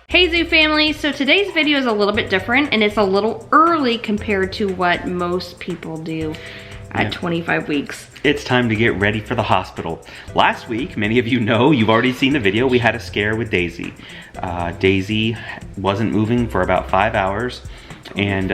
Hey Zoo family, so today's video is a little bit different and it's a little early compared to what most people do at 25 weeks. It's time to get ready for the hospital. Last week, many of you know, you've already seen the video, we had a scare with Daisy. Daisy wasn't moving for about 5 hours. And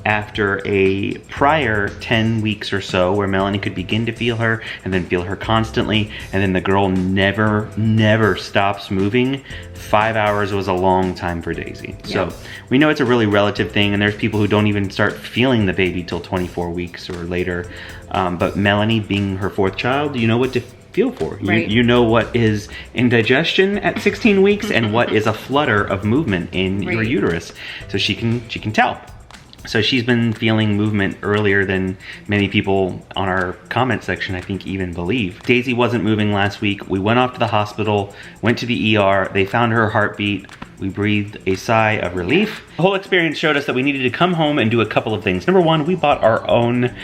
after a prior 10 weeks or so where Melanie could begin to feel her and then feel her constantly, and then the girl never stops moving, 5 hours was a long time for Daisy. Yep. So we know it's a really relative thing, and there's people who don't even start feeling the baby till 24 weeks or later. But Melanie, being her fourth child, you know what to feel for. Right. You know what is indigestion at 16 weeks and what is a flutter of movement in your uterus. So she can tell. So she's been feeling movement earlier than many people on our comment section, I think, even believe. Daisy wasn't moving last week. We went off to the hospital, went to the ER. They found her heartbeat. We breathed a sigh of relief. The whole experience showed us that we needed to come home and do a couple of things. Number one, we bought our own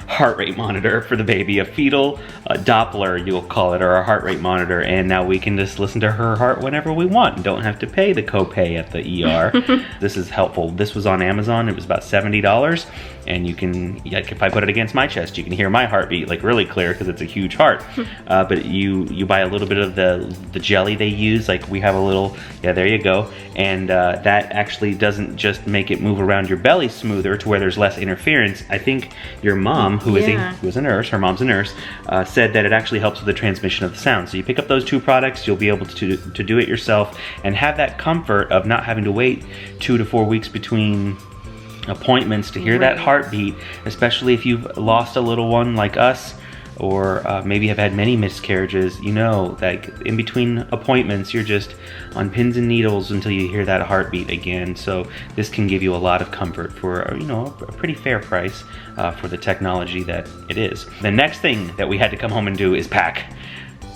heart rate monitor for the baby, a fetal Doppler, you'll call it, or a heart rate monitor, and now we can just listen to her heart whenever we want and don't have to pay the copay at the ER. This is helpful. This was on Amazon. It was about $70, and you can, like, if I put it against my chest, you can hear my heartbeat like really clear because it's a huge heart. But you buy a little bit of the jelly they use, like we have a little, there you go, and that actually doesn't just make it move around your belly smoother to where there's less interference. I think your mom, who is a nurse, her mom's a nurse, said that it actually helps with the transmission of the sound. So you pick up those two products, you'll be able to do it yourself and have that comfort of not having to wait 2 to 4 weeks between appointments to hear that heartbeat, especially if you've lost a little one like us, or maybe have had many miscarriages. You know that in between appointments you're just on pins and needles until you hear that heartbeat again. So this can give you a lot of comfort for a pretty fair price for the technology that it is. The next thing that we had to come home and do is pack.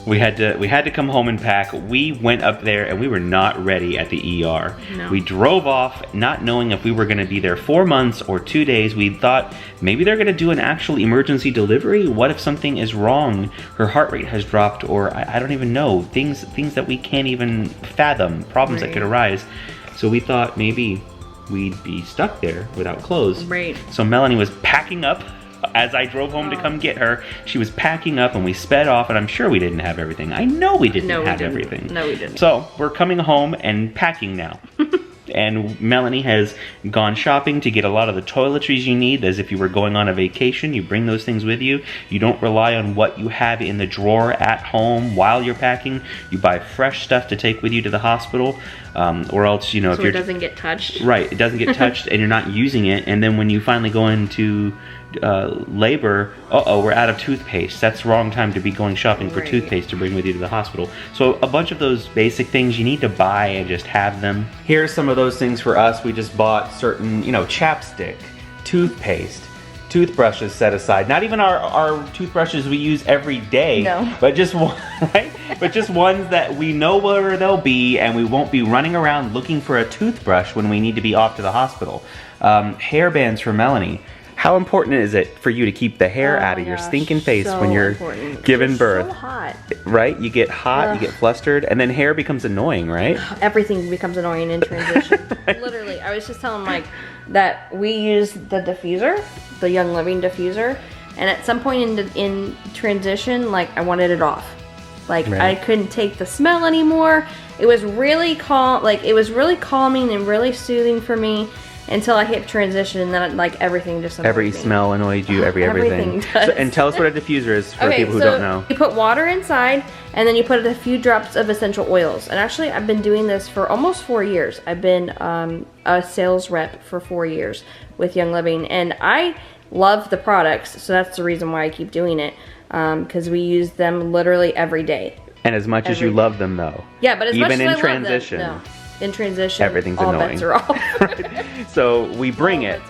We had to come home and pack. We went up there and we were not ready at the ER. No. We drove off not knowing if we were gonna be there 4 months or 2 days. We thought maybe they're gonna do an actual emergency delivery. What if something is wrong? Her heart rate has dropped, or I don't even know. Things that we can't even fathom, problems that could arise. So we thought maybe we'd be stuck there without clothes. Right. So Melanie was packing up. As I drove home to come get her, she was packing up and we sped off, and I'm sure we didn't have everything. I know we didn't have everything. No, we didn't. So we're coming home and packing now. And Melanie has gone shopping to get a lot of the toiletries you need, as if you were going on a vacation. You bring those things with you. You don't rely on what you have in the drawer at home while you're packing. You buy fresh stuff to take with you to the hospital, or else, so if you're... it doesn't get touched. Right, it doesn't get touched and you're not using it, and then when you finally go into labor, we're out of toothpaste. That's the wrong time to be going shopping for toothpaste to bring with you to the hospital. So a bunch of those basic things you need to buy and just have them. Here's some of those things for us. We just bought certain, chapstick, toothpaste, toothbrushes set aside. Not even our toothbrushes we use every day, but just one, right? But just ones that we know where they'll be, and we won't be running around looking for a toothbrush when we need to be off to the hospital. Hair bands for Melanie. How important is it for you to keep the hair out of your stinking face when you're giving birth? So hot. Right? You get hot, you get flustered, and then hair becomes annoying, right? Everything becomes annoying in transition. Literally, I was just telling Mike that we use the diffuser, the Young Living diffuser, and at some point in transition, like, I wanted it off. Like, I couldn't take the smell anymore. It was really it was really calming and really soothing for me. Until I hit transition, and then like everything just annoyed me. Smell annoyed you, everything. Does. So, and tell us what a diffuser is for people who don't know. You put water inside, and then you put a few drops of essential oils. And actually, I've been doing this for almost 4 years. I've been a sales rep for 4 years with Young Living, and I love the products. So that's the reason why I keep doing it, because we use them literally every day. And as much as you love them, though. Yeah, but as much as I love them, even in transition. No. In transition, everything's all annoying. bets are off. So we bring it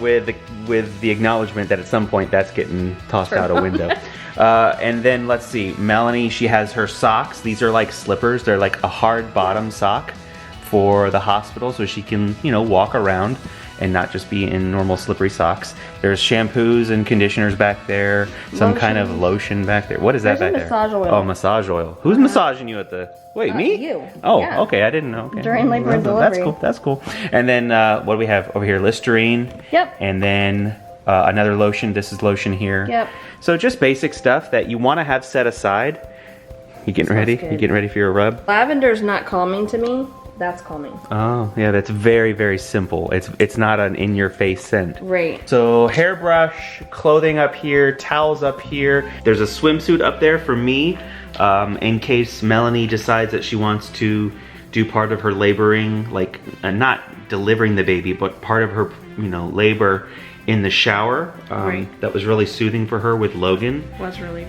with the acknowledgement that at some point that's getting tossed out a window. And then let's see, Melanie, she has her socks. These are like slippers. They're like a hard bottom sock for the hospital, so she can walk around and not just be in normal slippery socks. There's shampoos and conditioners back there, some kind of lotion back there. What is that back there? Massage oil. Oh, massage oil. Who's massaging you at the... Wait, me? You. Oh, Yeah. okay, I didn't know. Okay. During labor and delivery. That's cool. And then what do we have over here? Listerine. Yep. And then another lotion. This is lotion here. Yep. So just basic stuff that you want to have set aside. You getting ready? good. You getting ready for your rub? Lavender's not calming to me. That's calming. Oh, yeah, that's very, very simple. It's not an in-your-face scent. Right. So hairbrush, clothing up here, towels up here. There's a swimsuit up there for me, in case Melanie decides that she wants to do part of her laboring, like not delivering the baby, but part of her, labor in the shower. Right. That was really soothing for her with Logan. Was really.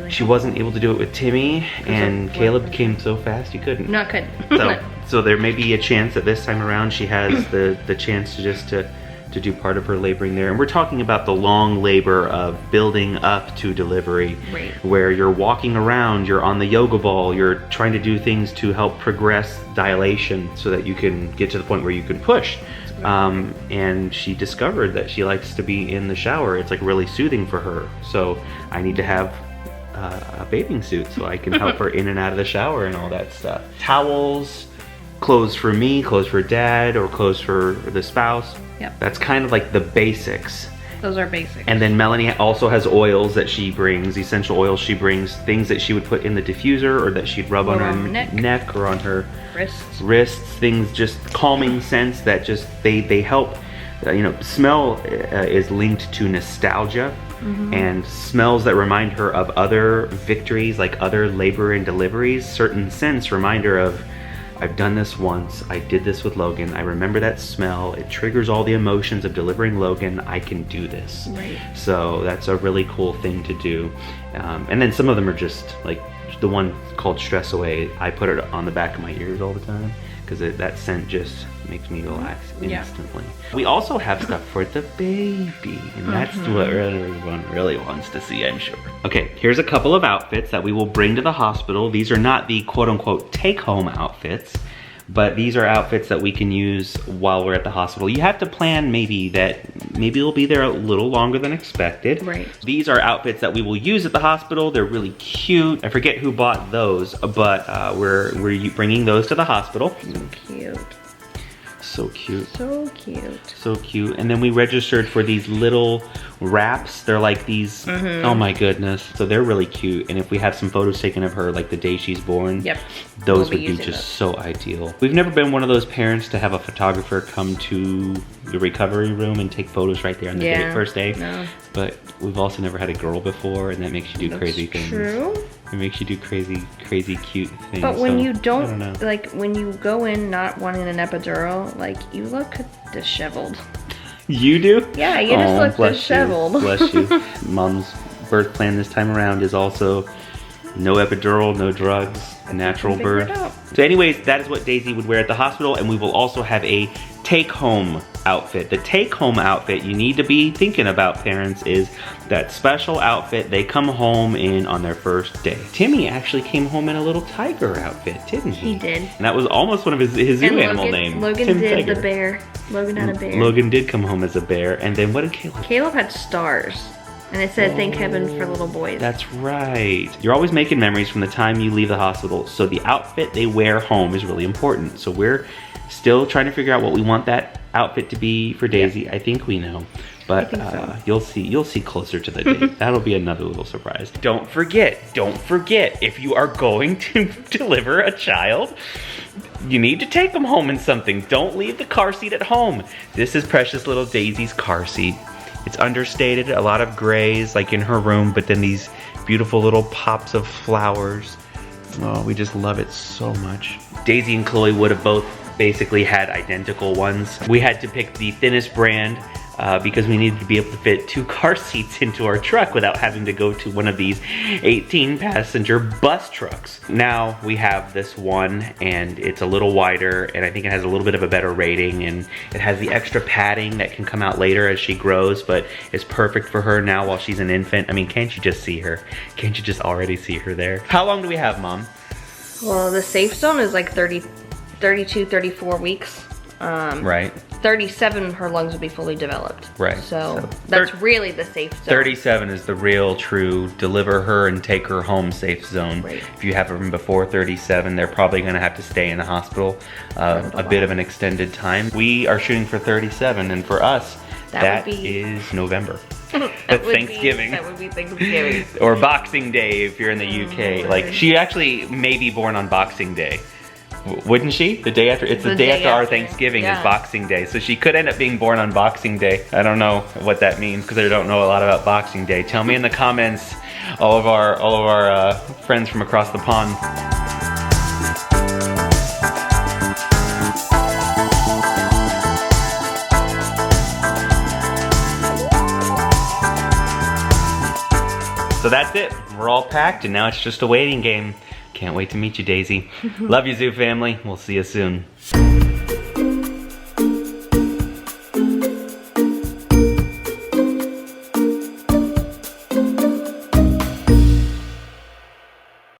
She wasn't able to do it with Timmy, and Caleb came so fast you couldn't. Not good. So there may be a chance that this time around she has the chance to do part of her laboring there. And we're talking about the long labor of building up to delivery, Right. where you're walking around, you're on the yoga ball, you're trying to do things to help progress dilation so that you can get to the point where you can push. And she discovered that she likes to be in the shower. It's like really soothing for her. So I need to have a bathing suit so I can help her in and out of the shower and all that stuff. Towels, clothes for me, clothes for dad, or clothes for the spouse. Yep. That's kind of like the basics. Those are basic. And then Melanie also has oils that she brings, essential oils she brings, things that she would put in the diffuser or that she'd rub on her neck or on her wrists, things just calming scents that just, they help. Smell is linked to nostalgia. Mm-hmm. And smells that remind her of other victories, like other labor and deliveries. Certain scents remind her of, I've done this once, I did this with Logan, I remember that smell, it triggers all the emotions of delivering Logan, I can do this. Right. So that's a really cool thing to do. And then some of them are just, like the one called Stress Away, I put it on the back of my ears all the time, because that scent just makes me relax instantly. Yeah. We also have stuff for the baby, and that's what everyone really wants to see, I'm sure. Okay, here's a couple of outfits that we will bring to the hospital. These are not the quote-unquote take-home outfits, but these are outfits that we can use while we're at the hospital. You have to plan maybe we'll be there a little longer than expected. Right. These are outfits that we will use at the hospital. They're really cute. I forget who bought those, but we're bringing those to the hospital. So cute. So cute. So cute. So cute. And then we registered for these little wraps. They're like these, oh my goodness. So they're really cute. And if we have some photos taken of her like the day she's born, those would be just so ideal. We've never been one of those parents to have a photographer come to the recovery room and take photos right there on the first day. No. But we've also never had a girl before, and that makes you do crazy things. True. It makes you do crazy cute things. But when you don't, like when you go in not wanting an epidural, like you look disheveled. You do? Yeah, you just look disheveled. Bless you. Mom's birth plan this time around is also no epidural, no drugs, a natural birth. So anyways, that is what Daisy would wear at the hospital, and we will also have a take-home outfit. The take-home outfit you need to be thinking about, parents, is that special outfit they come home in on their first day. Timmy actually came home in a little tiger outfit, didn't he? He did. And that was almost one of his zoo animal names. Logan Tim did Tiger. the bear. Logan had a bear. Logan did come home as a bear, and then what did Caleb? Caleb had stars. And it said, thank heaven for little boys. That's right. You're always making memories from the time you leave the hospital, so the outfit they wear home is really important. So we're still trying to figure out what we want that outfit to be for Daisy. Yeah. I think we know. But you'll see closer to the date. That'll be another little surprise. Don't forget, if you are going to deliver a child, you need to take them home in something. Don't leave the car seat at home. This is precious little Daisy's car seat. It's understated, a lot of grays like in her room, but then these beautiful little pops of flowers. Oh, we just love it so much. Daisy and Chloe would have both basically had identical ones. We had to pick the thinnest brand because we needed to be able to fit 2 car seats into our truck without having to go to one of these 18-passenger bus trucks. Now we have this one, and it's a little wider, and I think it has a little bit of a better rating, and it has the extra padding that can come out later as she grows, but it's perfect for her now while she's an infant. I mean, can't you just see her? Can't you just already see her there? How long do we have, Mom? Well, the safe zone is like 32, 34 weeks. Right. 37, her lungs would be fully developed. Right. So that's really the safe zone. 37 is the real, true deliver her and take her home safe zone. Right. If you have them before 37, they're probably going to have to stay in the hospital a bit of an extended time. We are shooting for 37, and for us, that is November. That's Thanksgiving. That would be Thanksgiving. Or Boxing Day if you're in the UK. Like, she actually may be born on Boxing Day. Wouldn't she? The day after, it's the day after our Thanksgiving is Boxing Day. So she could end up being born on Boxing Day. I don't know what that means because I don't know a lot about Boxing Day. Tell me in the comments, all of our friends from across the pond. So that's it. We're all packed and now it's just a waiting game. Can't wait to meet you, Daisy. Love you, Zoo family. We'll see you soon.